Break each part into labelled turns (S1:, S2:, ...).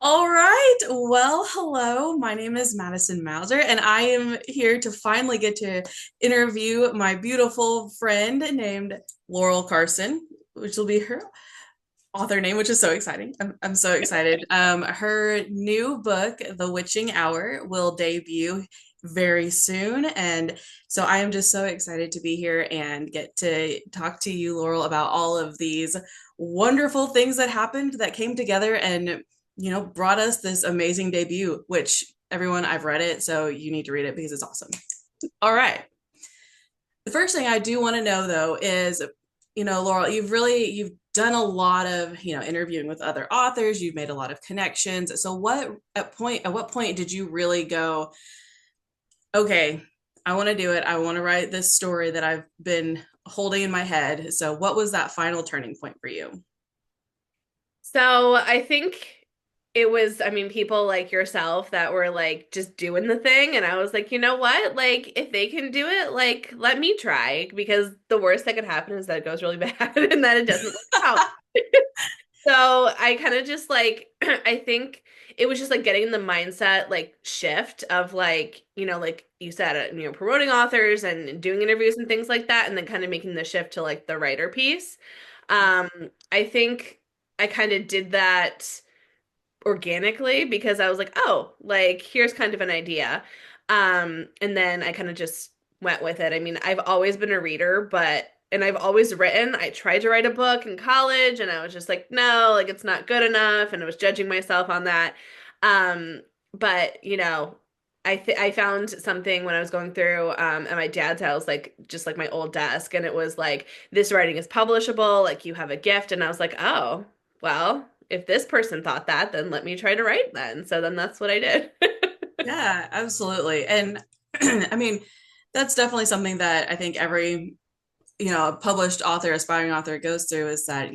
S1: All right. Well, hello. My name is Madison Mouser, and I am here to finally get to interview my beautiful friend named Laurel Karsyn, which will be her author name, which is so exciting. I'm so excited. Her new book, The Witching Hour, will debut very soon. And so I am just so excited to be here and get to talk to you, Laurel, about all of these wonderful things that happened that came together and, brought us this amazing debut, which everyone, I've read it. So you need to read it because it's awesome. All right. The first thing I do want to know though is, Laurel, you've done a lot of, interviewing with other authors, you've made a lot of connections. So at what point did you really go, okay, I want to do it. I want to write this story that I've been holding in my head. So what was that final turning point for you?
S2: So I think it was, people like yourself that were like just doing the thing. And I was like, you know what? Like, if they can do it, like, let me try because the worst that could happen is that it goes really bad and that it doesn't work out. So I kind of just like, I think it was just like getting the mindset like shift of like, like you said, promoting authors and doing interviews and things like that. And then kind of making the shift to like the writer piece. Um, I think I kind of did that organically because I was like, oh, like here's kind of an idea. And then I kind of just went with it. I mean, I've always been a reader, and I've always written. I tried to write a book in college and I was just like, no, like it's not good enough. And I was judging myself on that. Um, but I found something when I was going through at my dad's house, like just like my old desk, and it was like this writing is publishable, like you have a gift, and I was like, oh, well, if this person thought that, then let me try to write then. So then that's what I did.
S1: Yeah, absolutely. And I mean, that's definitely something that I think every, published author, aspiring author goes through is that,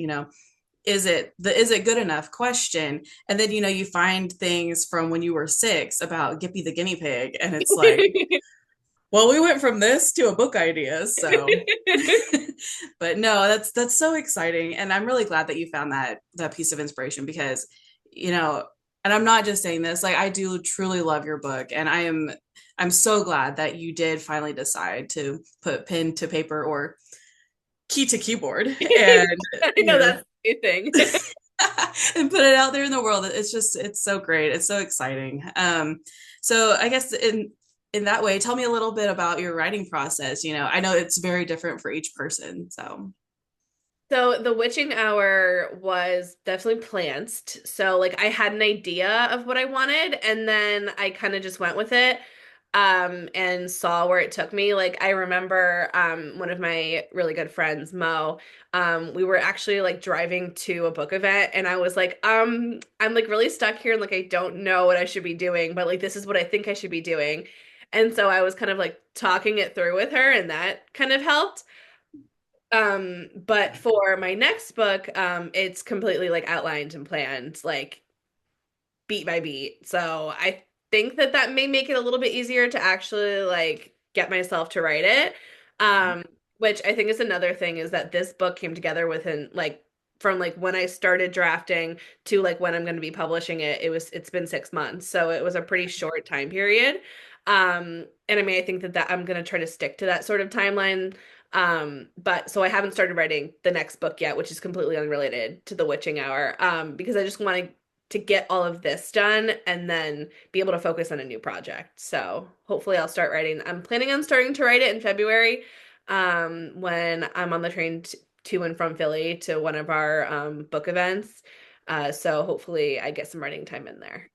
S1: is it good enough question? And then, you find things from when you were six about Gippy the guinea pig, and it's like, well, we went from this to a book idea. So, but no, that's so exciting. And I'm really glad that you found that piece of inspiration because, you know, and I'm not just saying this, like I do truly love your book. And I'm so glad that you did finally decide to put pen to paper or key to keyboard and,
S2: I
S1: you
S2: know
S1: know,
S2: that's the thing.
S1: and put it out there in the world. It's so great. It's so exciting. So I guess in that way, tell me a little bit about your writing process. I know it's very different for each person. So
S2: So the witching hour was definitely planted. So like I had an idea of what I wanted and then I kind of just went with it and saw where it took me. Like I remember one of my really good friends, Mo, we were actually like driving to a book event and I was like, I'm like really stuck here and like I don't know what I should be doing, but like this is what I think I should be doing. And so I was kind of like talking it through with her and that kind of helped. But for my next book, it's completely like outlined and planned, like beat by beat. So I think that that may make it a little bit easier to actually like get myself to write it. Um, which I think is another thing is that this book came together within like from like when I started drafting to like when I'm going to be publishing it, it's been 6 months. So it was a pretty short time period. And I mean, I think that I'm going to try to stick to that sort of timeline. But so I haven't started writing the next book yet, which is completely unrelated to The Witching Hour. Because I just want to get all of this done and then be able to focus on a new project. So hopefully I'll start writing. I'm planning on starting to write it in February, when I'm on the train to and from Philly to one of our book events. So hopefully I get some writing time in there.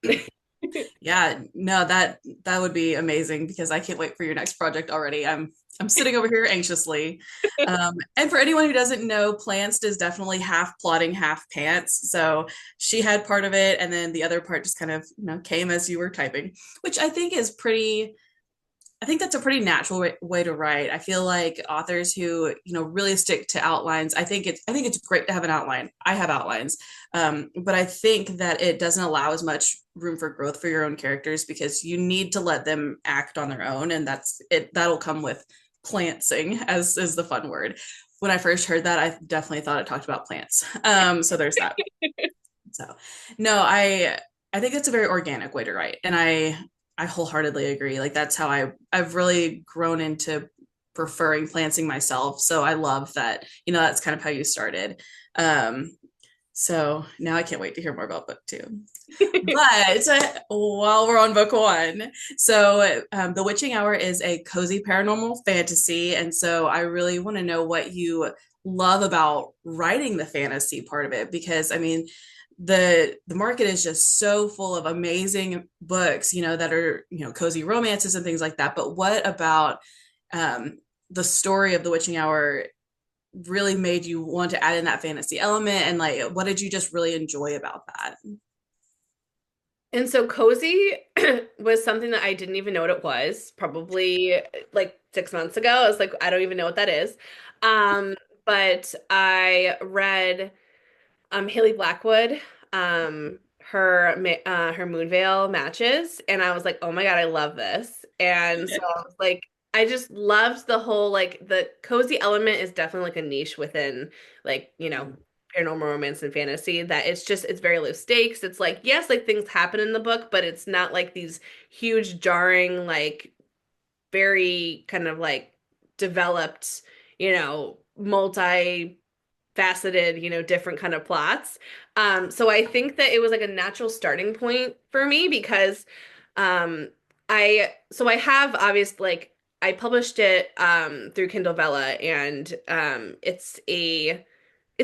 S1: yeah, no, that would be amazing because I can't wait for your next project already. I'm sitting over here anxiously. And for anyone who doesn't know, Planced is definitely half plotting, half pants. So she had part of it, and then the other part just kind of, came as you were typing, which I think that's a pretty natural way to write. I feel like authors who, really stick to outlines, I think it's great to have an outline. I have outlines. But I think that it doesn't allow as much room for growth for your own characters because you need to let them act on their own. And that's it. That'll come with plantsing as is the fun word. When I first heard that, I definitely thought it talked about plants. So there's that. So no, I think it's a very organic way to write. And I wholeheartedly agree. Like that's how I've really grown into preferring planting myself. So I love that, that's kind of how you started. Um, so now I can't wait to hear more about book two. But while we're on book one, so The Witching Hour is a cozy paranormal fantasy. And so I really want to know what you love about writing the fantasy part of it, because I mean, the market is just so full of amazing books, that are, cozy romances and things like that. But what about um, the story of The Witching Hour really made you want to add in that fantasy element? And like, what did you just really enjoy about that?
S2: And so cozy was something that I didn't even know what it was, probably like 6 months ago. I was like, I don't even know what that is. Um, but I read Haley Blackwood, her Moonveil matches, and I was like, oh my God, I love this. And so I was like, I just loved the whole like the cozy element is definitely like a niche within like, paranormal romance and fantasy that it's very low stakes. It's like, yes, like things happen in the book, but it's not like these huge jarring, like very kind of like developed, multi faceted, different kind of plots. So I think that it was like a natural starting point for me because um I have obviously like I published it through Kindle Vella and it's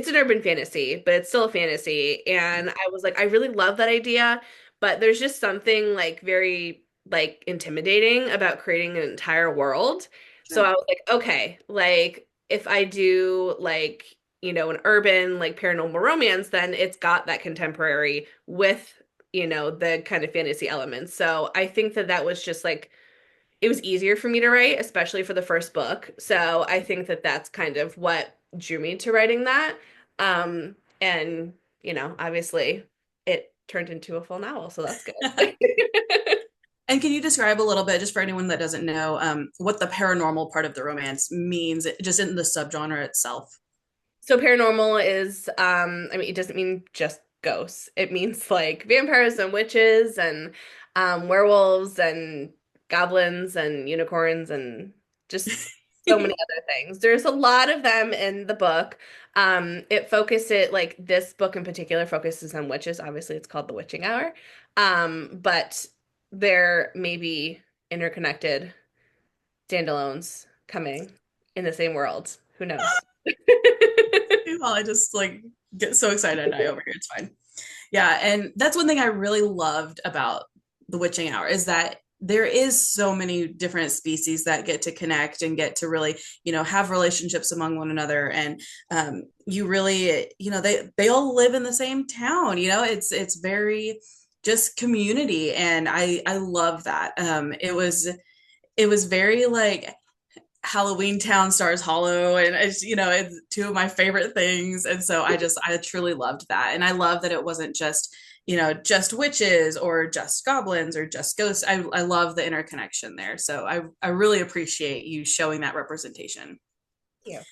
S2: an urban fantasy, but it's still a fantasy. And I was like, I really love that idea, but there's just something like very like intimidating about creating an entire world. So I
S1: Sure.
S2: was like, okay, like if I do like, an urban like paranormal romance, then it's got that contemporary with, the kind of fantasy elements. So I think that that was just like it was easier for me to write, especially for the first book. So I think that that's kind of what drew me to writing that. And, obviously it turned into a full novel, so that's good.
S1: And can you describe a little bit, just for anyone that doesn't know, what the paranormal part of the romance means, just in the subgenre itself?
S2: So paranormal is, I mean, it doesn't mean just ghosts. It means like vampires and witches and werewolves and goblins and unicorns and just so many other things. There's a lot of them in the book. Like this book in particular focuses on witches. Obviously, it's called The Witching Hour. But there may be interconnected standalones coming in the same world. Who knows?
S1: Well, I just like get so excited. I over here. It's fine. Yeah, and that's one thing I really loved about the Witching Hour is that there is so many different species that get to connect and get to really, have relationships among one another. And you really, they all live in the same town. It's very just community, and I love that. It was very like Halloween Town Stars Hollow, and it's two of my favorite things. And so I truly loved that. And I love that it wasn't just, just witches or just goblins or just ghosts. I love the interconnection there. So I really appreciate you showing that representation.
S2: Yeah.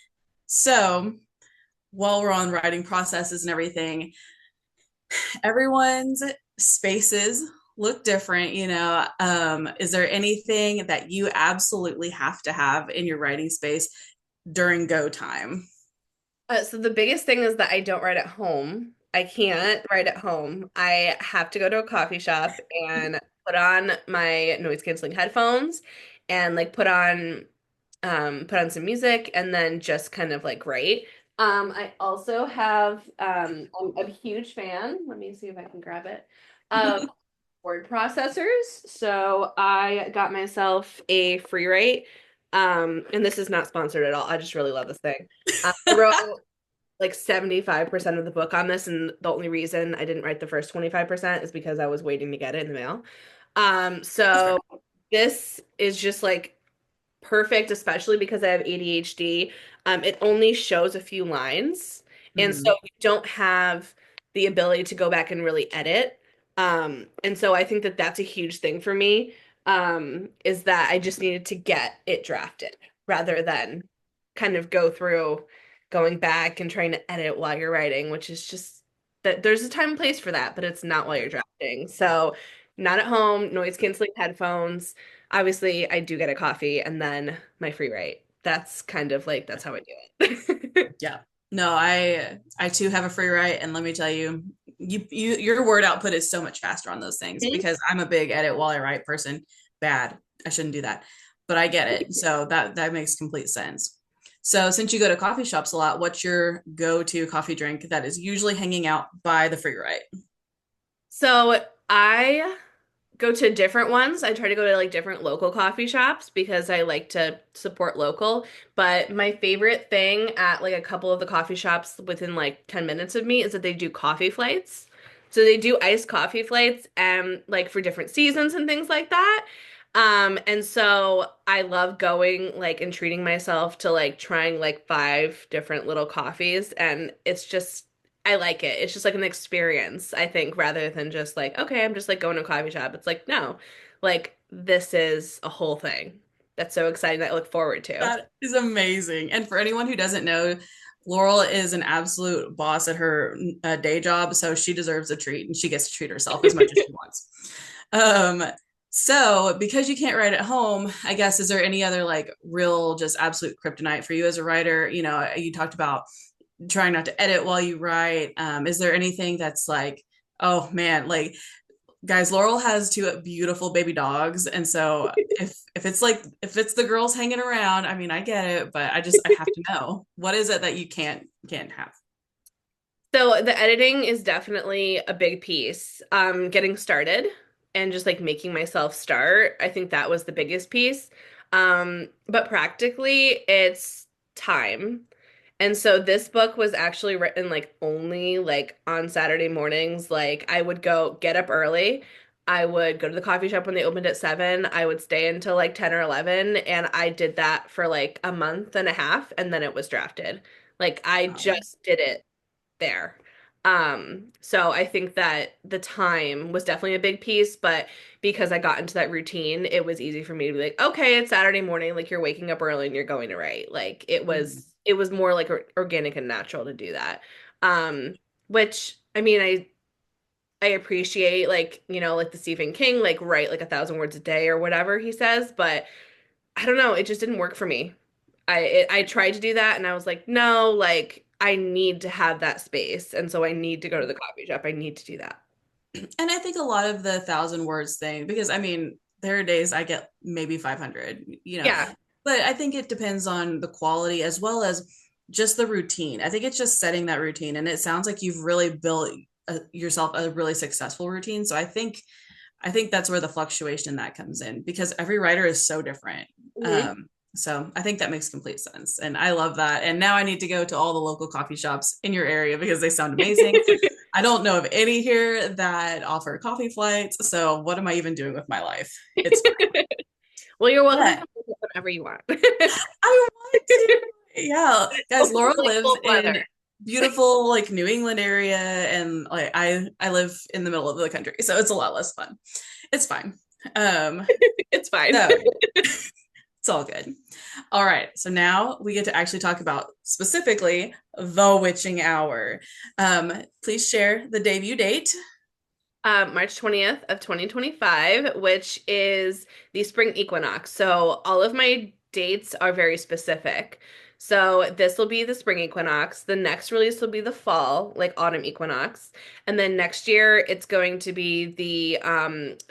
S1: So while we're on writing processes and everything, everyone's spaces look different. Is there anything that you absolutely have to have in your writing space during go time?
S2: So the biggest thing is that I don't write at home. I can't write at home. I have to go to a coffee shop and put on my noise canceling headphones and like put on some music and then just kind of like write. I also have I'm a huge fan. Let me see if I can grab it. Of word processors. So I got myself a free write. And this is not sponsored at all. I just really love this thing. I wrote like 75% of the book on this, and the only reason I didn't write the first 25% is because I was waiting to get it in the mail. So this is just like perfect, especially because I have ADHD. It only shows a few lines, and so
S1: Mhm.
S2: you don't have the ability to go back and really edit. And so I think that that's a huge thing for me, is that I just needed to get it drafted rather than kind of go through going back and trying to edit while you're writing, which is just that there's a time and place for that, but it's not while you're drafting. So not at home, noise canceling headphones. Obviously, I do get a coffee and then my free write. That's kind of like that's how I do it.
S1: Yeah. No, I too have a free write, and let me tell you, your word output is so much faster on those things because I'm a big edit while I write person. Bad. I shouldn't do that. But I get it. So that makes complete sense. So since you go to coffee shops a lot, what's your go-to coffee drink that is usually hanging out by the free write?
S2: So I go to different ones. I try to go to like different local coffee shops because I like to support local. But my favorite thing at like a couple of the coffee shops within like 10 minutes of me is that they do coffee flights. So they do iced coffee flights and like for different seasons and things like that. And so I love going like and treating myself to like trying like five different little coffees and it's just I like it. It's just like an experience, I think, rather than just like, okay, I'm just like going to a coffee shop. It's like, no, like this is a whole thing. That's so exciting that I look forward to.
S1: That is amazing. And for anyone who doesn't know, Laurel is an absolute boss at her day job, so she deserves a treat and she gets to treat herself as much as she wants. Um, so because you can't write at home, I guess, is there any other like real just absolute kryptonite for you as a writer? You know, you talked about trying not to edit while you write. Is there anything that's like, oh man, like guys, Laurel has two beautiful baby dogs, and so if it's like if it's the girls hanging around, I mean, I get it, but I have to know what is it that you can't have.
S2: So the editing is definitely a big piece. Getting started and just like making myself start. I think that was the biggest piece. But practically it's time. And so this book was actually written like only like on Saturday mornings. Like I would go get up early. I would go to the coffee shop when they opened at 7. I would stay until like 10 or 11. And I did that for like a month and a half and then it was drafted. Like I
S1: Wow.
S2: just did it there. So I think that the time was definitely a big piece, but because I got into that routine, it was easy for me to be like, okay, it's Saturday morning, like you're waking up early and you're going to write. Like
S1: Mhm.
S2: it was more like organic and natural to do that. Um, which I mean, I appreciate like, you know, like the Stephen King, like write like 1,000 words a day or whatever he says, but I don't know, it just didn't work for me. I tried to do that and I was like, no, like I need to have that space. And so I need to go to the coffee shop. I need to do that.
S1: And I think a lot of the 1,000 words thing, because I mean, there are days I get maybe 500, you know,
S2: Yeah.
S1: but I think it depends on the quality as well as just the routine. I think it's just setting that routine. And it sounds like you've really built yourself a really successful routine. So I think that's where the fluctuation in that comes in because every writer is so different.
S2: Mhm.
S1: Um, so I think that makes complete sense. And I love that. And now I need to go to all the local coffee shops in your area because they sound amazing. I don't know of any here that offer coffee flights. So what am I even doing with my life? It's fine.
S2: Well, you're welcome to
S1: But
S2: come visit whenever you want.
S1: I want to. Yeah. Guys,
S2: Hopefully,
S1: Laura
S2: like
S1: lives
S2: cold weather.
S1: in beautiful like New England area and like I live in the middle of the country. So it's a lot less fun. It's fine. Um
S2: It's fine.
S1: so it's all good. All right. So now we get to actually talk about specifically the witching hour. Please share the debut date.
S2: March 20th of 2025, which is the spring equinox. So all of my dates are very specific. So this will be the spring equinox. The next release will be the fall, like autumn equinox. And then next year it's going to be the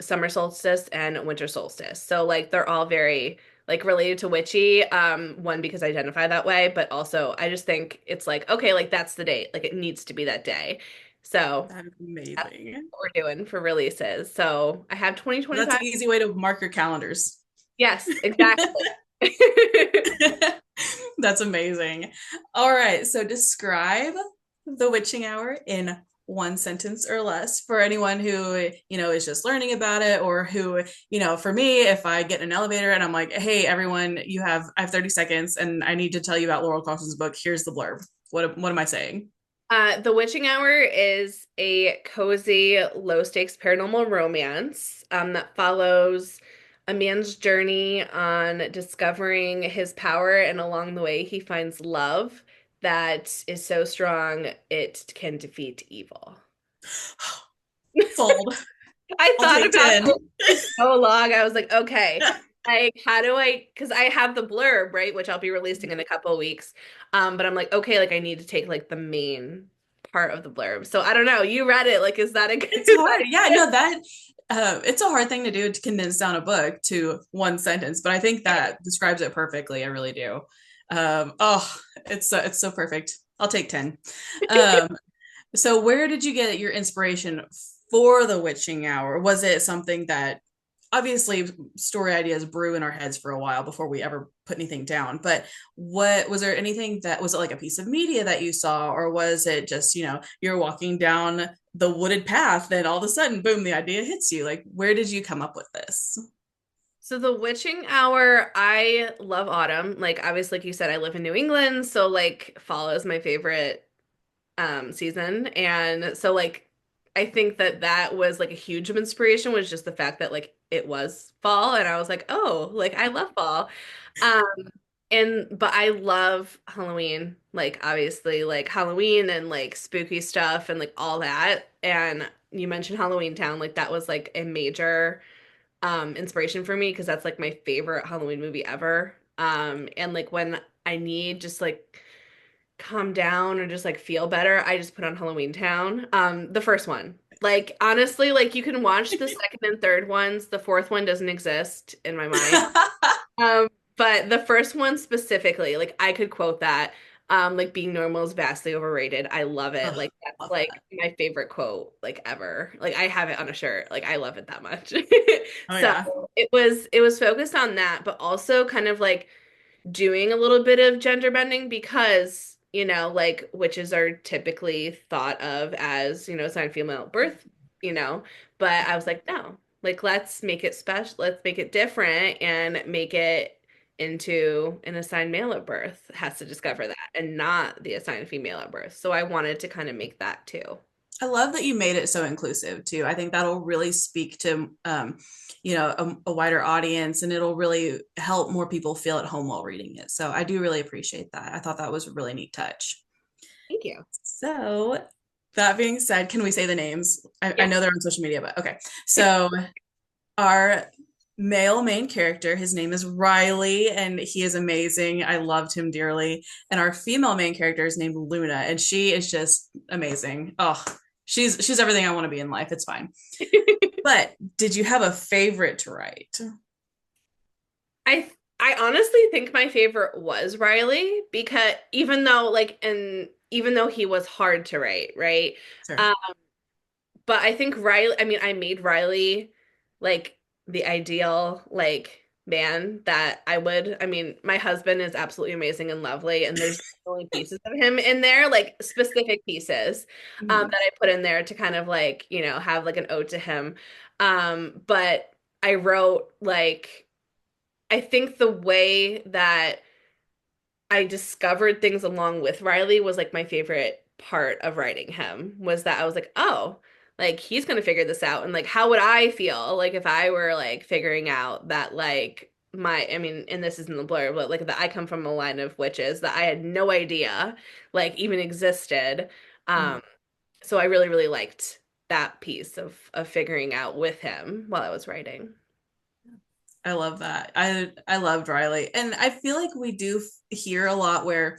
S2: summer solstice and winter solstice. So like they're all very like related to witchy. One because I identify that way, but also I just think it's like, okay, like that's the date. Like it needs to be that day. So
S1: That is amazing.
S2: what we're doing for releases. So I have
S1: That's
S2: 2025.
S1: an easy way to mark your calendars.
S2: Yes, exactly.
S1: That's amazing. All right. So describe the witching hour in one sentence or less for anyone who, you know, is just learning about it or who, you know, for me, if I get in an elevator and I'm like, hey, everyone, I have 30 seconds and I need to tell you about Laurel Karsyn's book. Here's the blurb. What am I saying?
S2: The Witching Hour is a cozy, low stakes paranormal romance that follows a man's journey on discovering his power, and along the way, he finds love that is so strong it can defeat evil.
S1: Sold.
S2: I
S1: I'll
S2: thought
S1: take
S2: about
S1: 10.
S2: this for so long. I was like, okay, like how do I, because I have the blurb, right, which I'll be releasing in a couple of weeks. But I'm like, okay, like I need to take like the main part of the blurb. So I don't know. You read it. Like, is that a good,
S1: It's
S2: is
S1: hard.
S2: that
S1: Yeah,
S2: good?
S1: no, that it's a hard thing to do to condense down a book to one sentence, but I think that describes it perfectly. I really do. Oh, it's so perfect. I'll take 10. Um, so where did you get your inspiration for the witching hour? Was it something that obviously story ideas brew in our heads for a while before we ever put anything down, but what was there anything that was it like a piece of media that you saw, or was it just, you're walking down the wooded path, then all of a sudden, boom, the idea hits you? Like, where did you come up with this?
S2: So the witching hour, I love autumn. Like obviously, like you said, I live in New England, so like fall is my favorite season. And so like I think that that was like a huge inspiration was just the fact that like it was fall and I was like, "Oh, like I love fall." Um and but I love Halloween. Like obviously like Halloween and like spooky stuff and like all that. And you mentioned Halloween Town, like that was like a major inspiration for me because that's like my favorite Halloween movie ever. And like when I need just like calm down or just like feel better, I just put on Halloween Town. The first one. Like honestly, like you can watch the second and third ones. The fourth one doesn't exist in my mind. Um, but the first one specifically, like I could quote that. Like being normal is vastly overrated. I love it.
S1: Oh,
S2: Like that's
S1: love
S2: like
S1: that.
S2: my favorite quote like ever. Like I have it on a shirt. Like I love it that much.
S1: Oh
S2: So
S1: yeah.
S2: it was focused on that, but also kind of like doing a little bit of gender bending because, like witches are typically thought of as, assigned female at birth, you know, but I was like, no, like let's make it special, let's make it different and make it into an assigned male at birth has to discover that and not the assigned female at birth. So I wanted to kind of make that too.
S1: I love that you made it so inclusive too. I think that'll really speak to a wider audience, and it'll really help more people feel at home while reading it. So I do really appreciate that. I thought that was a really neat touch.
S2: Thank you.
S1: So that being said, can we say the names? I
S2: Yeah.
S1: know they're on social media, but okay. So our male main character, his name is Riley, and he is amazing. I loved him dearly. And our female main character is named Luna, and she is just amazing. Oh, she's everything I want to be in life. It's fine. But did you have a favorite to write?
S2: I honestly think my favorite was Riley because even though he was hard to write, right?
S1: Sure.
S2: Um, but I think Riley, I mean, I made Riley like the ideal like man that I mean, my husband is absolutely amazing and lovely, and there's only pieces of him in there, like specific pieces
S1: Mhm.
S2: that I put in there to kind of like, have like an ode to him. But I wrote like I think the way that I discovered things along with Riley was like my favorite part of writing him was that I was like, oh, like he's gonna figure this out. And like, how would I feel like if I were like figuring out that like I mean, and this isn't the blurb, but like that I come from a line of witches that I had no idea like even existed.
S1: Mhm.
S2: Um, so I really, really liked that piece of figuring out with him while I was writing.
S1: I love that. I loved Riley, and I feel like we do hear a lot where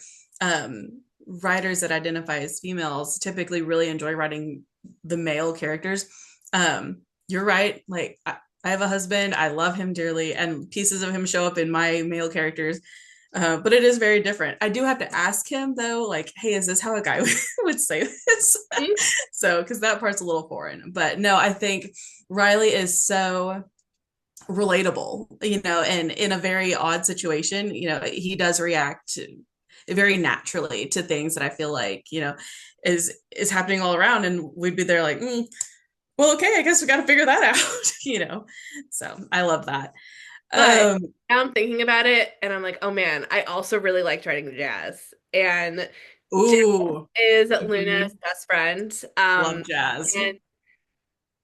S1: writers that identify as females typically really enjoy writing the male characters. You're right. Like I have a husband. I love him dearly, and pieces of him show up in my male characters. But it is very different. I do have to ask him though, like, hey, is this how a guy would say this?
S2: Mhm.
S1: So, because that part's a little foreign. But no, I think Riley is so relatable, and in a very odd situation, he does react very naturally to things that I feel like, is happening all around. And we'd be there like, well, okay, I guess we got to figure that out, So I love that.
S2: But
S1: Um,
S2: now I'm thinking about it and I'm like, oh man, I also really liked writing jazz. And jazz
S1: ooh,
S2: is Luna's
S1: mhm,
S2: best friend.
S1: love jazz.
S2: And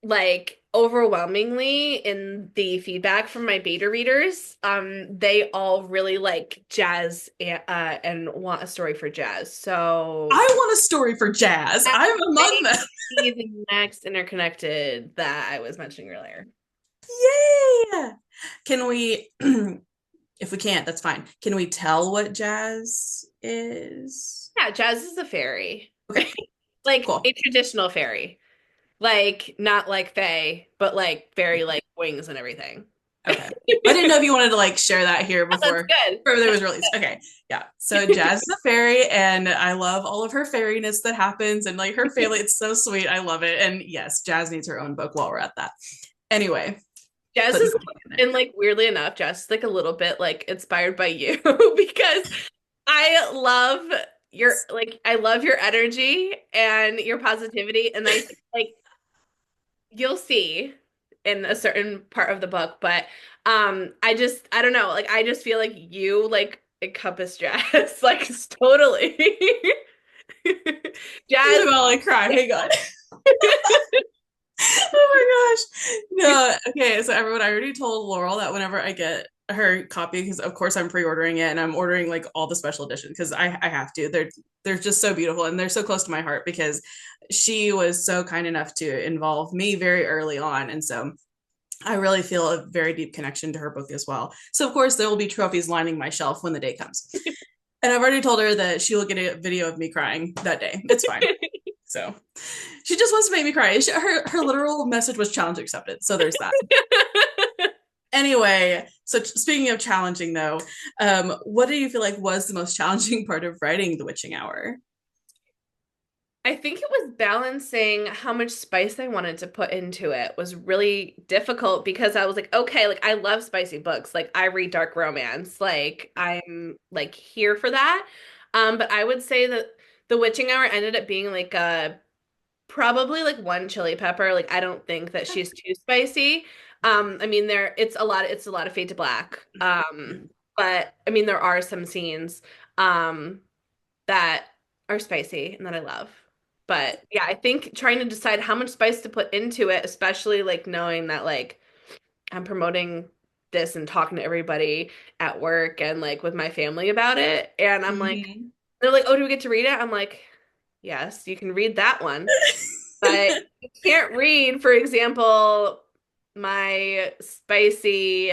S2: like overwhelmingly in the feedback from my beta readers, they all really like Jazz and want a story for Jazz. So
S1: I want a story for Jazz.
S2: that
S1: I'm among
S2: may
S1: them.
S2: be the next interconnected that I was mentioning earlier.
S1: Yay! Can we, if we can't, that's fine. Can we tell what Jazz is?
S2: Yeah, Jazz is a fairy.
S1: Okay,
S2: Like
S1: cool.
S2: a traditional fairy. Like not like Fae, but like fairy like wings and everything.
S1: Okay. I didn't know if you wanted to like share that here
S2: That's
S1: before
S2: good.
S1: everything
S2: That's
S1: was released. Okay. Yeah. So Jazz is a fairy and I love all of her fairiness that happens and like her family. It's so sweet. I love it. And yes, Jazz needs her own book while we're at that. Anyway,
S2: Jazz
S1: putting
S2: is,
S1: my book in there.
S2: and like weirdly enough, Jazz is like a little bit like inspired by you because I love I love your energy and your positivity, and I like you'll see in a certain part of the book, but I don't know, like I just feel like you like encompass Jazz like totally.
S1: I'm
S2: Jazz.
S1: about to like cry. Hang on. Oh my gosh. No, okay. So everyone, I already told Laurel that whenever I get her copy, because of course I'm pre-ordering it and I'm ordering like all the special edition because I have to. They're just so beautiful and they're so close to my heart because she was so kind enough to involve me very early on. And so I really feel a very deep connection to her book as well. So of course there will be trophies lining my shelf when the day comes. And I've already told her that she will get a video of me crying that day. It's fine. So she just wants to make me cry. Her literal message was challenge accepted. So there's that. Anyway, so speaking of challenging though, what do you feel like was the most challenging part of writing The Witching Hour?
S2: I think it was balancing how much spice I wanted to put into it was really difficult because I was like, okay, like I love spicy books. Like I read dark romance. Like I'm like here for that. But I would say that The Witching Hour ended up being like a probably like one chili pepper. Like I don't think that she's too spicy. I mean it's a lot of Fade to Black. But I mean there are some scenes that are spicy and that I love. But yeah, I think trying to decide how much spice to put into it, especially like knowing that like I'm promoting this and talking to everybody at work and like with my family about it. And I'm like,
S1: Mm-hmm.
S2: they're like, oh, do we get to read it? I'm like, yes, you can read that one. But you can't read, for example, my spicy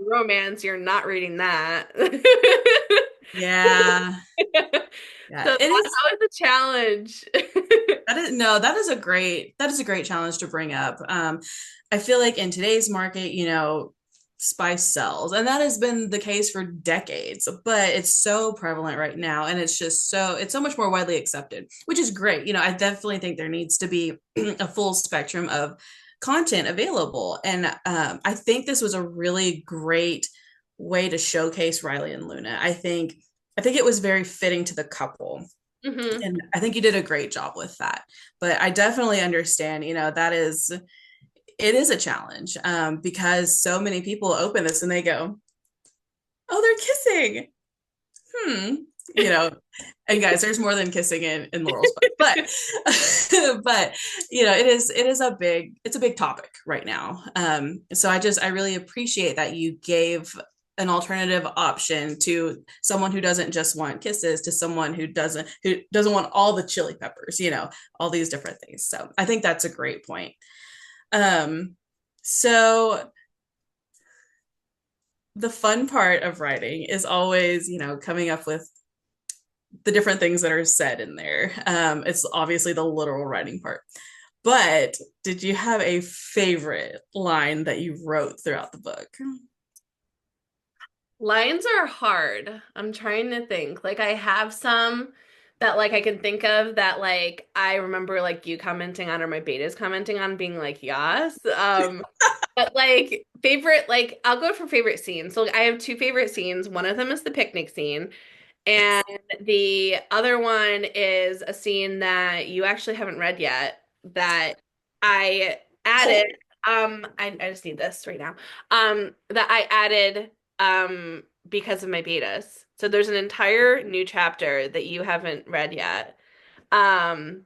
S2: romance. You're not reading that.
S1: Yeah.
S2: So
S1: Yeah.
S2: that's
S1: It is
S2: always a challenge.
S1: that is no, that is a great challenge to bring up. I feel like in today's market, spice sells, and that has been the case for decades, but it's so prevalent right now, and it's so much more widely accepted, which is great. I definitely think there needs to be a full spectrum of content available, and I think this was a really great way to showcase Riley and Luna. I think it was very fitting to the couple
S2: hmm
S1: and I think you did a great job with that. But I definitely understand, it is a challenge because so many people open this and they go, oh, they're kissing. Hmm. You know, and guys, there's more than kissing in Laurel's book, but but it's a big topic right now. So I really appreciate that you gave an alternative option to someone who doesn't just want kisses to someone who doesn't want all the chili peppers, all these different things. So I think that's a great point. So the fun part of writing is always, coming up with the different things that are said in there. It's obviously the literal writing part. But did you have a favorite line that you wrote throughout the book?
S2: Lines are hard. I'm trying to think. Like I have some that like I can think of that like I remember like you commenting on or my betas commenting on being like, yes. But like favorite, like I'll go for favorite scenes. So like, I have two favorite scenes. One of them is the picnic scene.
S1: Yes.
S2: And the other one is a scene that you actually haven't read yet that I added.
S1: Oh,
S2: I just need this right now. That I added because of my betas. So there's an entire new chapter that you haven't read yet. Um,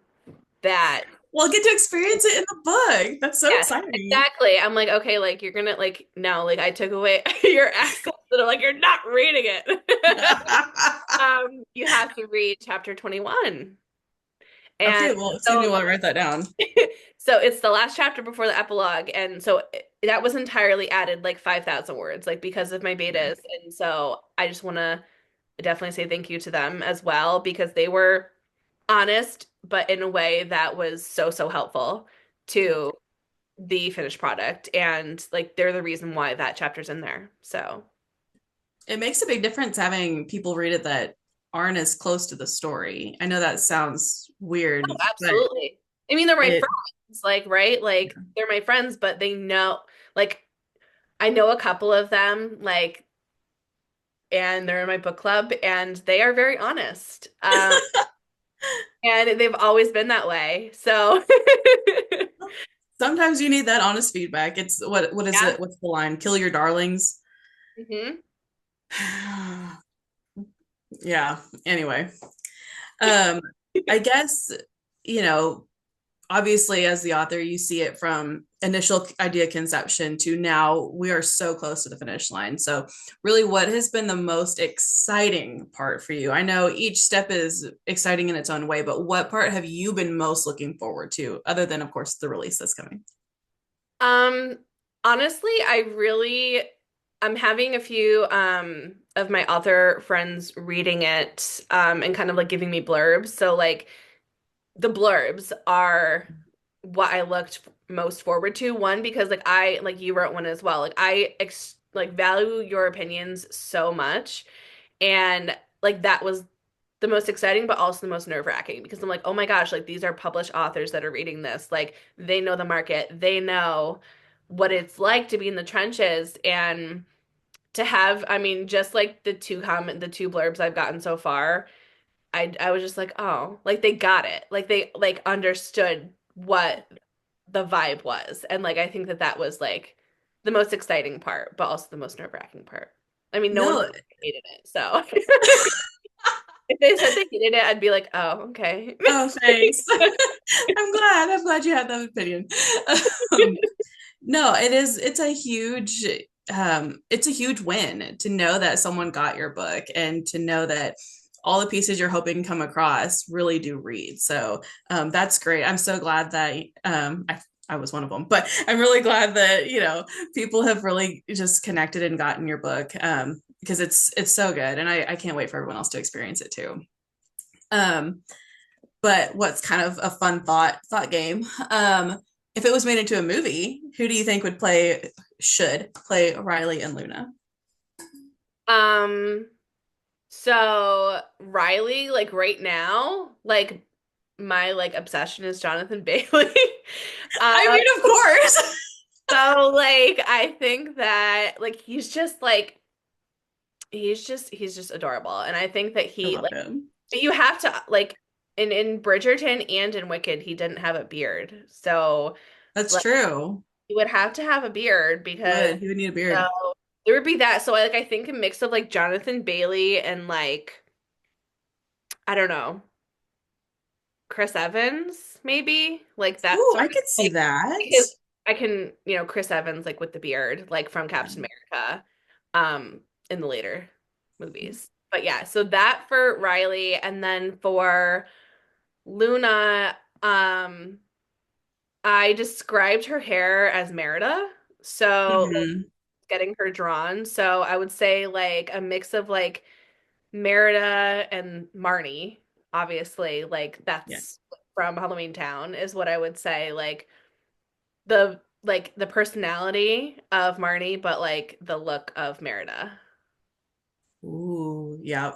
S2: that
S1: Well, get to experience it in the book. That's so
S2: Yes,
S1: exciting.
S2: exactly. I'm like, okay, like you're gonna like no, like I took away your access, and I'm like, you're not reading it. You have to read chapter 21. And
S1: Okay, well, excuse me
S2: so
S1: while I write that down.
S2: so it's the last chapter before the epilogue, and so that was entirely added like 5,000 words, like because of my
S1: Yeah.
S2: betas. And so I just want to definitely say thank you to them as well because they were honest, but in a way that was so, so helpful to the finished product. And like they're the reason why that chapter's in there. So,
S1: It makes a big difference having people read it that aren't as close to the story. I know that sounds weird,
S2: oh,
S1: but
S2: absolutely. I mean, they're my
S1: it,
S2: friends, like, right? Like, they're my friends, but they know, like, I know a couple of them, like, and they're in my book club, and they are very honest. And they've always been that way. So,
S1: sometimes you need that honest feedback. It's what is
S2: yeah.
S1: it? What's the line? Kill your darlings.
S2: Hmm.
S1: Yeah. Anyway, um, I guess, you know, obviously as the author, you see it from initial idea conception to now we are so close to the finish line. So, really, what has been the most exciting part for you? I know each step is exciting in its own way, but what part have you been most looking forward to, other than, of course, the release that's coming?
S2: Um, honestly, I'm having a few of my author friends reading it and kind of like giving me blurbs. So like the blurbs are what I looked most forward to. One, because like I like you wrote one as well. Like I ex like value your opinions so much. And like that was the most exciting, but also the most nerve-wracking because I'm like, oh my gosh, like these are published authors that are reading this. Like they know the market, they know what it's like to be in the trenches and to have, I mean, just like the two blurbs I've gotten so far, I was just like, oh, like they got it. Like they like understood what the vibe was. And like I think that that was like the most exciting part, but also the most nerve-wracking part. I mean, no one
S1: No.
S2: hated it, so if they said they hated it, I'd be like, oh, okay.
S1: Oh, thanks. I'm glad. I'm glad you had that opinion. Um, no, it is. It's a huge win to know that someone got your book and to know that all the pieces you're hoping come across really do read. So that's great. I'm so glad that I was one of them, but I'm really glad that people have really just connected and gotten your book because it's so good, and I can't wait for everyone else to experience it too. Um, but what's kind of a fun thought game? If it was made into a movie, who do you think should play Riley and Luna?
S2: Um, so Riley, like right now, like my like obsession is Jonathan Bailey.
S1: I
S2: Um,
S1: mean, of course.
S2: so like I think that like he's just adorable. And I think that
S1: I
S2: he
S1: love
S2: like
S1: him.
S2: you have to like in Bridgerton and in Wicked, he didn't have a beard. So
S1: That's
S2: like
S1: true.
S2: he would have to have a beard
S1: He
S2: because
S1: would. He would need a
S2: so
S1: beard.
S2: there would be that. So like I think a mix of like Jonathan Bailey and like I don't know, Chris Evans maybe like that
S1: Ooh,
S2: sort
S1: I
S2: of
S1: could see
S2: like
S1: that.
S2: his I can Chris Evans like with the beard like from
S1: Yeah.
S2: Captain America um in the later movies. But yeah, so that for Riley and then for Luna I described her hair as Merida. So like
S1: Mhm.
S2: getting her drawn. So I would say like a mix of like Merida and Marnie, obviously. Like
S1: Yeah.
S2: that's from Halloween Town is what I would say. Like the personality of Marnie, but like the look of Merida.
S1: Ooh, yeah.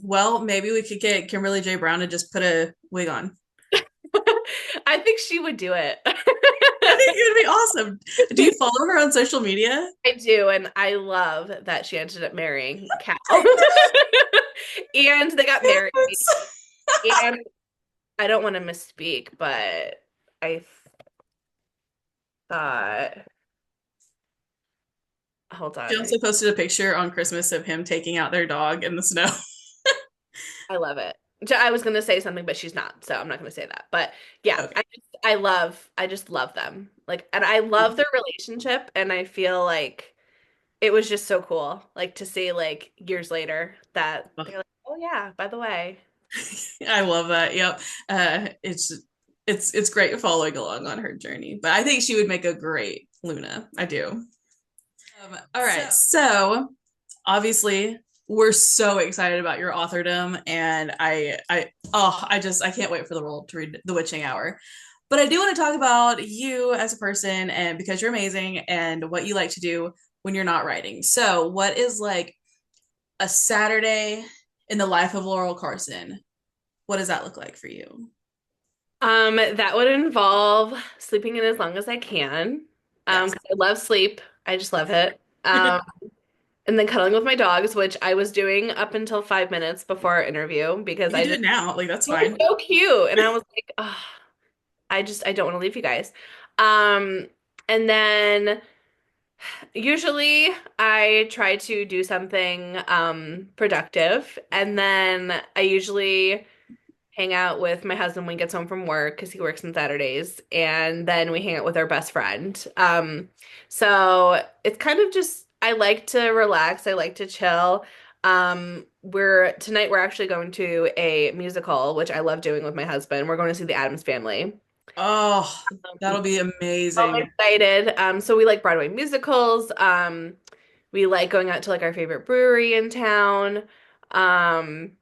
S1: Well, maybe we could get Kimberly J. Brown to just put a wig on.
S2: I think she would do it.
S1: I think it would be awesome. Do you follow her on social media?
S2: I do, and I love that she ended up marrying Cal.
S1: I
S2: And they got
S1: know.
S2: married. And I don't want to misspeak, but I thought, hold
S1: She
S2: on,
S1: also posted a picture on Christmas of him taking out their dog in the snow.
S2: I love it. I was gonna say something, but she's not, so I'm not gonna say that. But yeah,
S1: Okay.
S2: I just love them. Like, and I love their relationship, and I feel like it was just so cool, like to see like years later that they're like, oh yeah, by the way.
S1: I love that. Yep. It's great following along on her journey. But I think she would make a great Luna. I do. All right. So obviously we're so excited about your authordom, and I can't wait for the world to read The Witching Hour. But I do want to talk about you as a person, and because you're amazing and what you like to do when you're not writing. So what is like a Saturday in the life of Laurel Karsyn? What does that look like for you?
S2: That would involve sleeping in as long as I can.
S1: Yes.
S2: 'Cause I love sleep. I just love it. And then cuddling with my dogs, which I was doing up until 5 minutes before our interview because
S1: You can
S2: I
S1: do it
S2: just
S1: now. Like that's
S2: it was
S1: fine.
S2: so cute. And I was like, oh, I don't want to leave you guys. Um, and then usually I try to do something productive. And then I usually hang out with my husband when he gets home from work because he works on Saturdays, and then we hang out with our best friend. So it's kind of just I like to relax, I like to chill. We're actually going to a musical, which I love doing with my husband. We're going to see The Addams Family.
S1: Oh, that'll be
S2: So
S1: amazing.
S2: excited. So we like Broadway musicals. We like going out to like our favorite brewery in town. Um,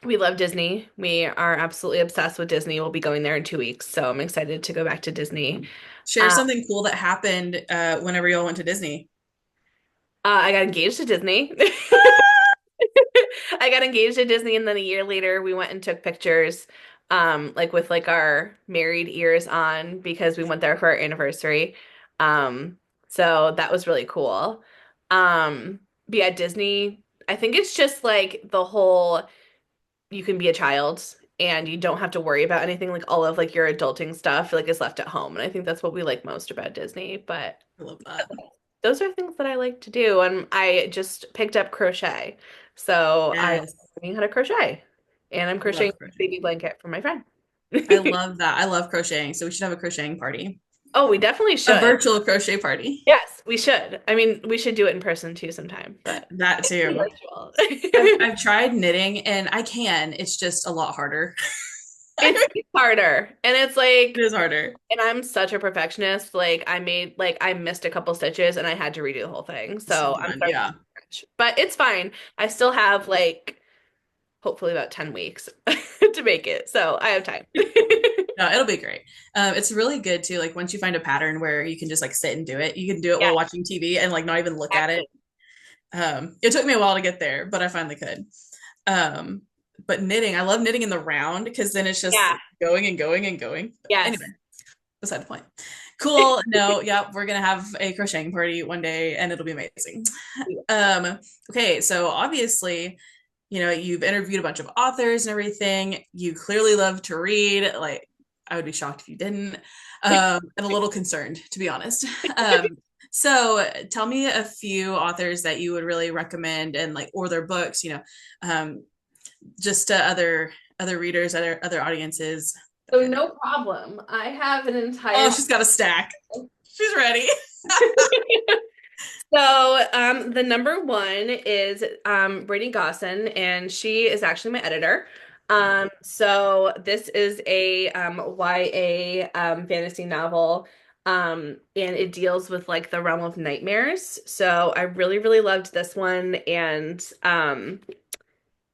S2: We love Disney. We are absolutely obsessed with Disney. We'll be going there in 2 weeks, so I'm excited to go back to Disney.
S1: Share something cool that happened whenever y'all went to Disney.
S2: I got engaged to Disney. I got engaged to Disney, and then a year later, we went and took pictures, like with like our married ears on because we went there for our anniversary. Um, so that was really cool. But yeah, Disney. I think it's just like the whole you can be a child and you don't have to worry about anything like all of like your adulting stuff like is left at home. And I think that's what we like most about Disney. But
S1: I love that.
S2: those are things that I like to do. And I just picked up crochet. So I'm
S1: Yes.
S2: learning how to crochet. And I'm
S1: I love
S2: crocheting a baby
S1: crocheting.
S2: blanket for my friend.
S1: I love that. I love crocheting. So we should have a crocheting party.
S2: Oh, we definitely
S1: A
S2: should.
S1: virtual crochet party.
S2: Yes, we should. I mean, we should do it in person too sometime, but
S1: That too.
S2: virtual.
S1: I've tried knitting and I can. It's just a lot harder.
S2: It's
S1: It
S2: harder. And it's like
S1: is harder.
S2: and I'm such a perfectionist. Like I missed a couple stitches and I had to redo the whole thing.
S1: It's
S2: So I'm
S1: done.
S2: starting
S1: Yeah.
S2: from scratch. But it's fine. I still have like hopefully about 10 weeks to make it. So I have time.
S1: No, it'll be great. It's really good too. Like once you find a pattern where you can just like sit and do it, you can do it
S2: Yeah,
S1: while watching TV and like not even look at it.
S2: exactly.
S1: It took me a while to get there, but I finally could. Um, but knitting, I love knitting in the round because then it's just
S2: Yeah.
S1: going and going and going. But anyway,
S2: Yes.
S1: beside the point. Cool. No, yeah, we're gonna have a crocheting party one day and it'll be amazing. Um, okay, so obviously, you've interviewed a bunch of authors and everything. You clearly love to read. Like, I would be shocked if you didn't. And a little concerned, to be honest. So tell me a few authors that you would really recommend and like or their books, um, just to other readers, other audiences. That
S2: So
S1: kind of.
S2: no problem. I have an
S1: Oh,
S2: entire
S1: she's got a stack. She's ready.
S2: So, the number one is Brittany Gosson, and she is actually my editor. So this is a YA fantasy novel, and it deals with like the realm of nightmares. So I really, really loved this one, and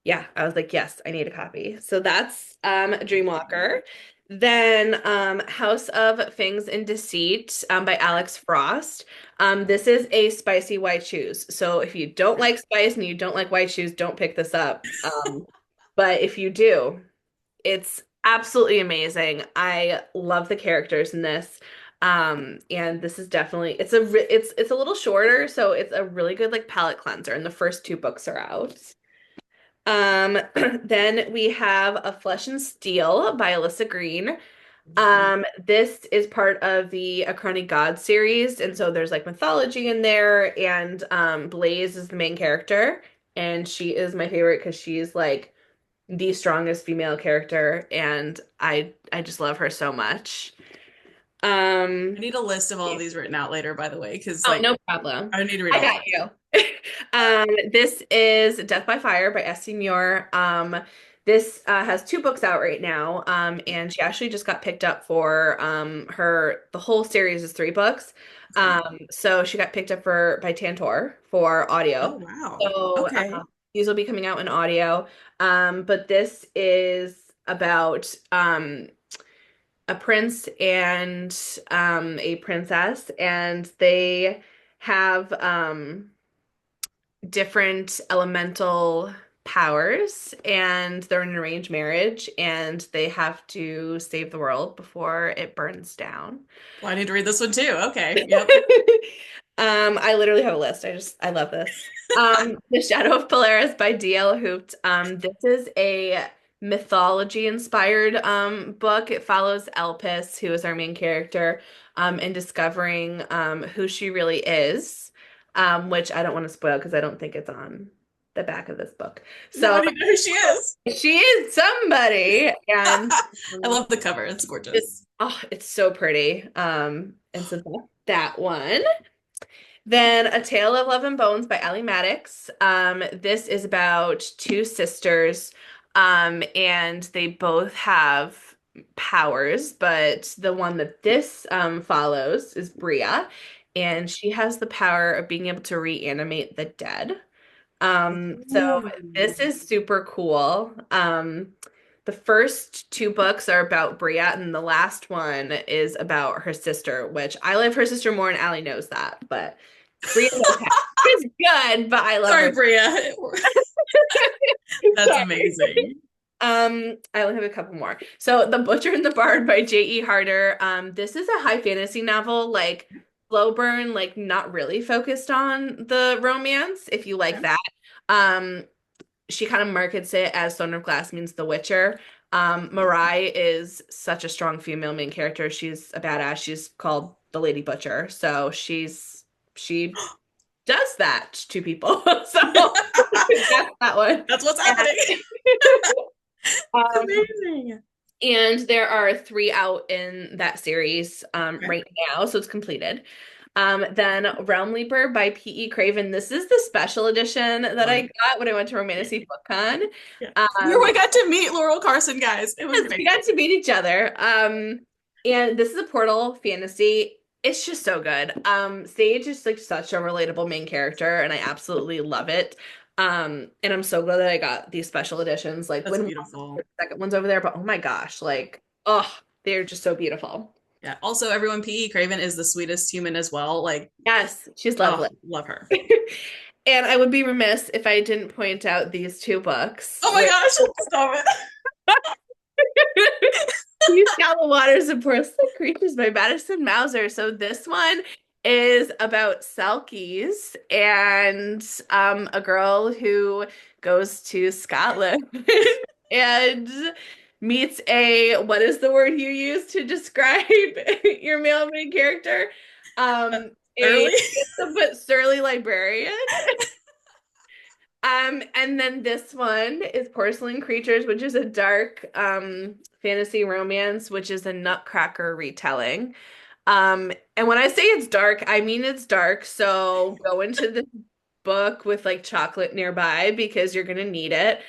S2: yeah, I was like, yes, I need a copy. So that's Dreamwalker. Then House of Fangs and Deceit by Alex Frost. This is a spicy white shoes. So if you don't like spice and you don't like white shoes, don't pick this up. But if you do, it's absolutely amazing. I love the characters in this. And this is definitely it's a little shorter, so it's a really good like palate cleanser. And the first two books are out. Then we have A Flesh and Steel by Alyssa Green. This is part of the Acrony God series, and so there's like mythology in there, and Blaze is the main character, and she is my favorite because she's like the strongest female character, and I just love her so much.
S1: I
S2: Um,
S1: need a list of all of these written out later, by the way, because
S2: oh,
S1: like
S2: no problem.
S1: I need to read
S2: I
S1: all of
S2: got
S1: them.
S2: you. This is Death by Fire by S.C. Muir. This has two books out right now, and she actually just got picked up for the whole series is three books.
S1: Okay.
S2: So she got picked up by Tantor for
S1: Oh
S2: audio.
S1: wow.
S2: So
S1: Okay.
S2: these will be coming out in audio. But this is about a prince and a princess, and they have different elemental powers, and they're in an arranged marriage, and they have to save the world before it burns down.
S1: Well, I need to read this one too. Okay. Yep.
S2: I literally have a list. I love this. The Shadow of Polaris by D.L. Hoopt. This is a mythology inspired book. It follows Elpis, who is our main character, in discovering who she really is, which I don't want to spoil because I don't think it's on the back of this book.
S1: No, I
S2: So
S1: need to know who she is.
S2: she is somebody, and
S1: I love the cover. It's
S2: it's
S1: gorgeous.
S2: it's so pretty. And so that's that one. Then A Tale of Love and Bones by Ellie Maddox. This is about two sisters, and they both have powers, but the one that this follows is Bria, and she has the power of being able to reanimate the dead. So
S1: Ooh.
S2: this is super cool. The first two books are about Bria, and the last one is about her sister, which I love her sister more, and Allie knows that. But Bria's okay. She's good, but I love
S1: Sorry,
S2: her.
S1: Bria. That's
S2: Sorry.
S1: amazing.
S2: I only have a couple more. So, The Butcher and the Bard by J.E. Harder. This is a high fantasy novel, like slow burn, like not really focused on the romance, if you like
S1: Okay.
S2: that. Um, she kind of markets it as Throne of Glass means The Witcher. Mirai is such a strong female main character. She's a badass. She's called the Lady Butcher. So she does that to people. So that's that one.
S1: That's what's
S2: And,
S1: happening. It's
S2: um,
S1: amazing.
S2: and there are three out in that series
S1: Okay.
S2: right now, so it's completed. Then Realm Leaper by P.E. Craven. This is the special edition that
S1: Love
S2: I
S1: it.
S2: got when I went to
S1: Yeah.
S2: Romantasy Book Con.
S1: Yeah. Where
S2: Um,
S1: we got to meet Laurel Karsyn, guys. It was
S2: yes, we
S1: great.
S2: got to meet each other. And this is a portal fantasy. It's just so good. Sage is like such a relatable main character, and I absolutely love it. And I'm so glad that I got these special editions. Like
S1: That's
S2: when the
S1: beautiful.
S2: second one's over there, but oh my gosh, like, oh, they're just so beautiful.
S1: Yeah. Also, everyone, P.E. Craven is the sweetest human as well. Like,
S2: Yes, she's
S1: oh,
S2: lovely.
S1: love her.
S2: And I would be remiss if I didn't point out these two books.
S1: Oh my gosh, stop it.
S2: These Shallow Waters and Porcelain Creatures by Madison Mouser. So this one is about Selkies and a girl who goes to Scotland and meets what is the word you use to describe your male main character? A
S1: Early?
S2: but surly librarian. And then this one is Porcelain Creatures, which is a dark fantasy romance, which is a Nutcracker retelling. And when I say it's dark, I mean it's dark. So go into the book with like chocolate nearby because you're gonna need it.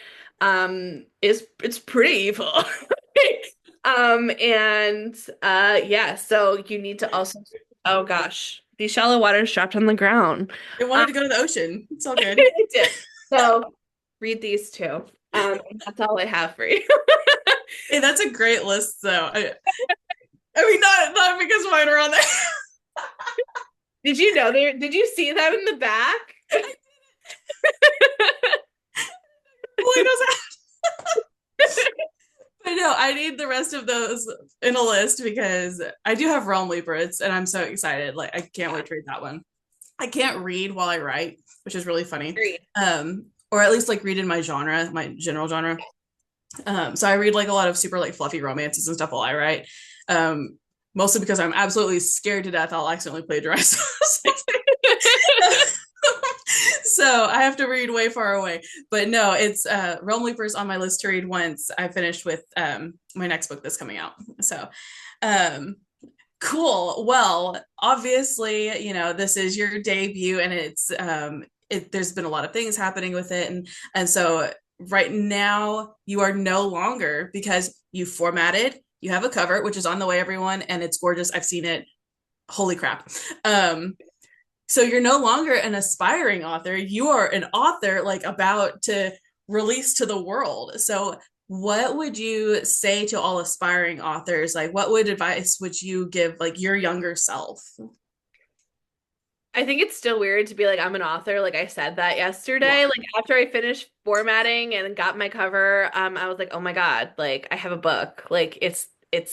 S2: It's pretty evil. And yeah, so you need to also, oh gosh, these shallow waters dropped on the ground.
S1: It wanted to go to the ocean. It's all good.
S2: It did. So read these two. And that's all I have for you.
S1: Hey, that's a great list, though. I mean, not because mine are on there.
S2: Did you know there? Did you see them in the back?
S1: Boy knows I know I need the rest of those in a list because I do have Realm Libras and I'm so excited. Like I can't wait to read that one. I can't read while I write, which is really funny.
S2: Agreed.
S1: Or at least like read in my genre, my general genre. So I read like a lot of super like fluffy romances and stuff while I write. Mostly because I'm absolutely scared to death I'll accidentally plagiarize. So So I have to read way far away. But no, it's Realm Leapers on my list to read once I finished with my next book that's coming out. So um cool. Well, obviously, this is your debut and there's been a lot of things happening with it and so right now you are no longer because you formatted, you have a cover which is on the way everyone and it's gorgeous. I've seen it. Holy crap. Um so you're no longer an aspiring author. You are an author like about to release to the world. So what would you say to all aspiring authors? Like what would advice would you give like your younger self?
S2: I think it's still weird to be like, I'm an author. Like I said that
S1: You
S2: yesterday.
S1: are.
S2: Like after I finished formatting and got my cover, I was like, oh my God, like I have a book. Like it's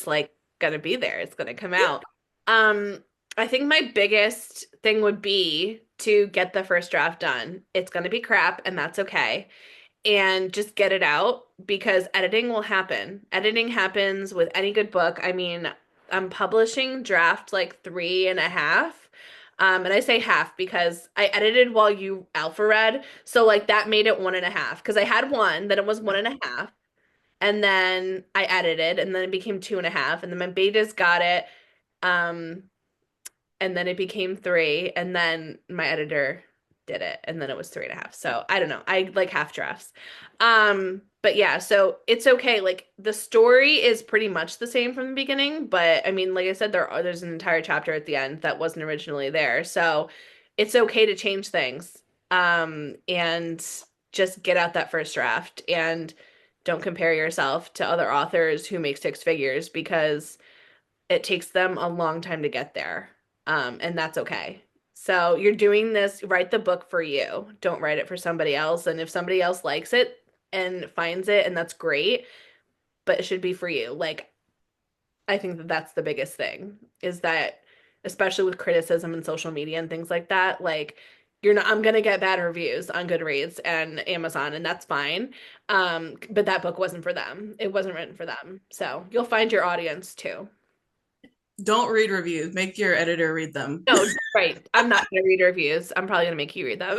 S2: like gonna be there. It's gonna come out. Um, I think my biggest thing would be to get the first draft done. It's gonna be crap, and that's okay. And just get it out because editing will happen. Editing happens with any good book. I mean, I'm publishing draft like three and a half. And I say half because I edited while you alpha read. So like that made it one and a half. Because I had one, then it was one and a half. And then I edited and then it became two and a half. And then my betas got it. Um, and then it became three, and then my editor did it, and then it was three and a half. So I don't know. I like half drafts. But yeah, so it's okay. Like the story is pretty much the same from the beginning, but I mean, like I said, there's an entire chapter at the end that wasn't originally there. So it's okay to change things. And just get out that first draft and don't compare yourself to other authors who make six figures because it takes them a long time to get there. And that's okay. So you're doing this, write the book for you. Don't write it for somebody else. And if somebody else likes it and finds it, and that's great, but it should be for you. Like, I think that that's the biggest thing is that, especially with criticism and social media and things like that, like, you're not, I'm gonna get bad reviews on Goodreads and Amazon, and that's fine. But that book wasn't for them. It wasn't written for them. So you'll find your audience too.
S1: Don't read reviews. Make your editor read them.
S2: No, right. I'm not gonna read reviews. I'm probably gonna make you read them.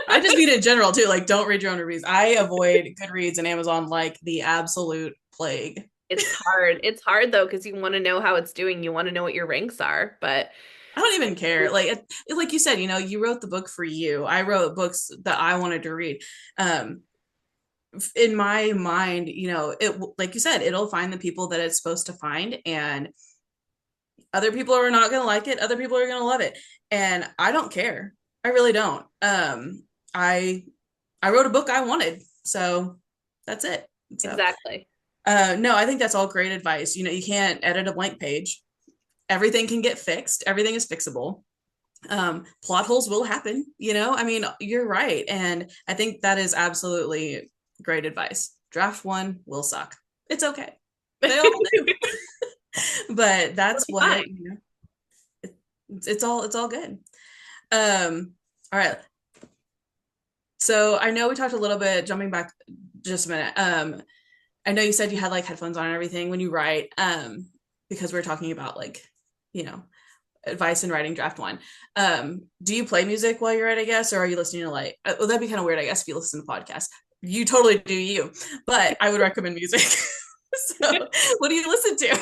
S1: I just mean in general too. Like don't read your own reviews. I avoid Goodreads and Amazon like the absolute plague.
S2: It's hard. It's hard though, because you want to know how it's doing. You want to know what your ranks are. But
S1: I don't even care. Like you said, you wrote the book for you. I wrote books that I wanted to read. Um, in my mind, it like you said, it'll find the people that it's supposed to find, and other people are not going to like it. Other people are going to love it, and I don't care. I really don't. I I wrote a book I wanted, so that's it. So,
S2: exactly.
S1: no, I think that's all great advice. You can't edit a blank page. Everything can get fixed. Everything is fixable. Plot holes will happen. I mean, you're right, and I think that is absolutely great advice. Draft one will suck. It's okay. They all do, but
S2: It'll
S1: that's
S2: be
S1: what
S2: fine.
S1: it's all good. All right. So I know we talked a little bit, jumping back just a minute. I know you said you had like headphones on and everything when you write, because we're talking about like, you know, advice in writing draft one. Do you play music while you write, I guess, or are you listening to like, well, that'd be kind of weird, I guess, if you listen to podcasts. You totally do you, but I would recommend music. So what do you listen to?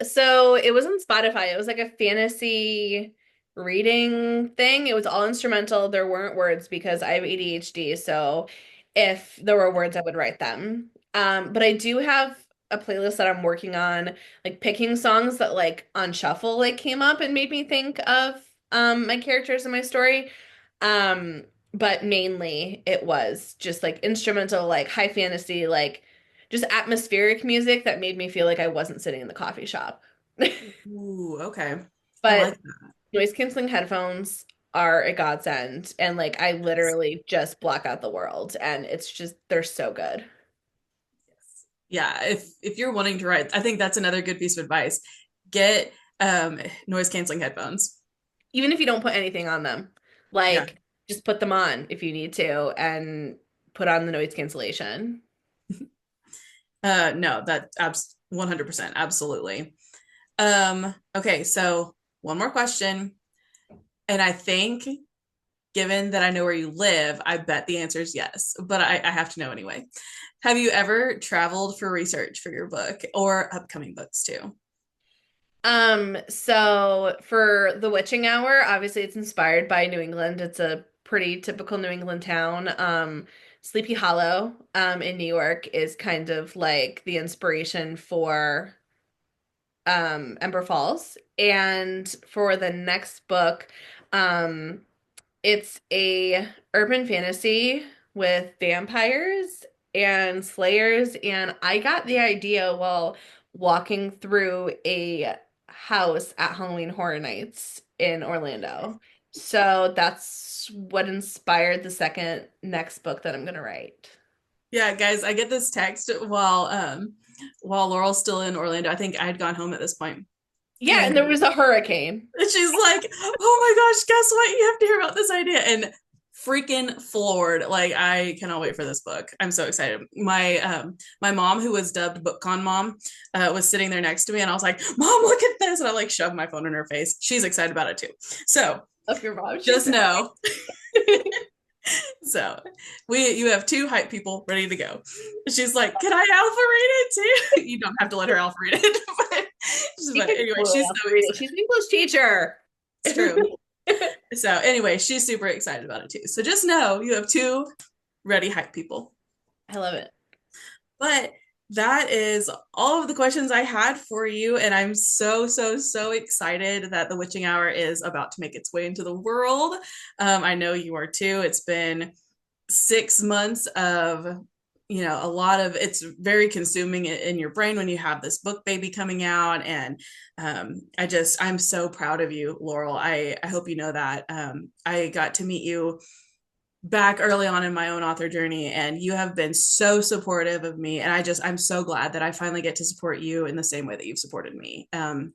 S2: So it was on Spotify. It was like a fantasy reading thing. It was all instrumental. There weren't words because I have ADHD. So if there were words, I would write them. But I do have a playlist that I'm working on, like picking songs that like on shuffle like came up and made me think of my characters in my story. Um, but mainly it was just like instrumental, like high fantasy, like just atmospheric music that made me feel like I wasn't sitting in the coffee shop.
S1: Ooh, okay. I
S2: But
S1: like that.
S2: noise canceling headphones are a godsend. And like I literally just block out the world and it's just they're so good.
S1: Yes. Yeah, if you're wanting to write, I think that's another good piece of advice. Get noise canceling headphones.
S2: Even if you don't put anything on them.
S1: Yeah.
S2: Like just put them on if you need to and put on the noise cancellation.
S1: No, that 100%, absolutely. Okay, so one more question, and I think given that I know where you live, I bet the answer is yes, but I have to know anyway. Have you ever traveled for research for your book or upcoming books too?
S2: So for The Witching Hour, obviously it's inspired by New England. It's a pretty typical New England town. Sleepy Hollow, in New York is kind of like the inspiration for Ember Falls. And for the next book, um it's a urban fantasy with vampires and slayers, and I got the idea while walking through a house at Halloween Horror Nights in Orlando. So that's what inspired the second next book that I'm gonna write.
S1: Yeah, guys, I get this text while Laurel's still in Orlando. I think I had gone home at this point.
S2: Yeah,
S1: And
S2: and there was a hurricane.
S1: she's like, "Oh my gosh, guess what? You have to hear about this idea." And freaking floored. Like I cannot wait for this book. I'm so excited. My mom, who was dubbed BookCon mom, was sitting there next to me and I was like, "Mom, look at this." And I like shoved my phone in her face. She's excited about it too. So
S2: Of your mom, she's
S1: just know. So you have two hype people ready to go. She's like, "Can I alpha read it too?" You don't have to let her alpha read it.
S2: she
S1: But
S2: can
S1: anyway,
S2: totally
S1: she's
S2: have to
S1: so
S2: read it.
S1: excited.
S2: She's an English teacher.
S1: It's true. So anyway, she's super excited about it too. So just know you have two ready hype people.
S2: I love it.
S1: But that is all of the questions I had for you. And I'm so, so, so excited that the Witching Hour is about to make its way into the world. I know you are too. It's been 6 months of, a lot of it's very consuming in your brain when you have this book baby coming out. And I'm so proud of you, Laurel. I hope you know that. I got to meet you back early on in my own author journey, and you have been so supportive of me, and I'm so glad that I finally get to support you in the same way that you've supported me. I'm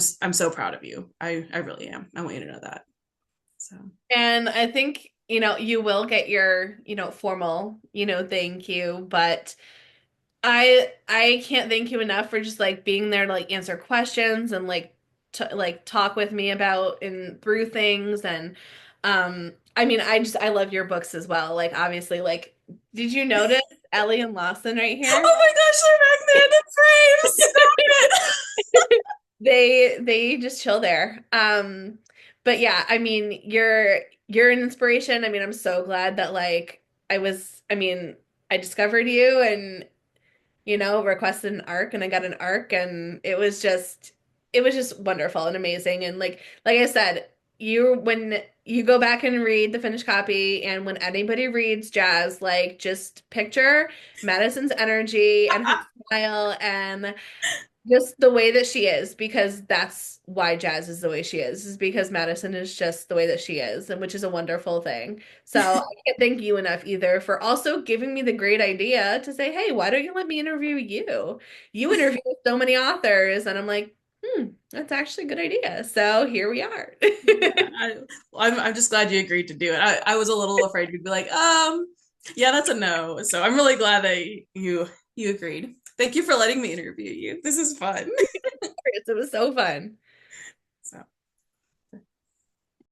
S1: so proud of you. I really am. I want you to know that. So
S2: And I think, you will get your, formal, thank you, but I can't thank you enough for just like being there to like answer questions and like like talk with me about and through things. And I mean, I love your books as well. Like obviously, like did you notice Ellie and Lawson right here?
S1: oh my gosh, they're back there in the frame. Stop it.
S2: They just chill there. But yeah, I mean, you're an inspiration. I mean, I'm so glad that like I mean, I discovered you and requested an arc and I got an arc, and it was just wonderful and amazing. And like I said, when you go back and read the finished copy and when anybody reads Jazz, like just picture Madison's energy and her smile and just the way that she is, because that's why Jazz is the way she is because Madison is just the way that she is, and which is a wonderful thing. So I can't thank you enough either for also giving me the great idea to say, hey, why don't you let me interview you? You interview so many authors, and I'm like, that's actually a good idea. So here we are.
S1: Yeah, I'm just glad you agreed to do it. I was a little afraid you'd be like, yeah, that's a no. So I'm really glad that you agreed. Thank you for letting me interview you. This is fun.
S2: It was so fun.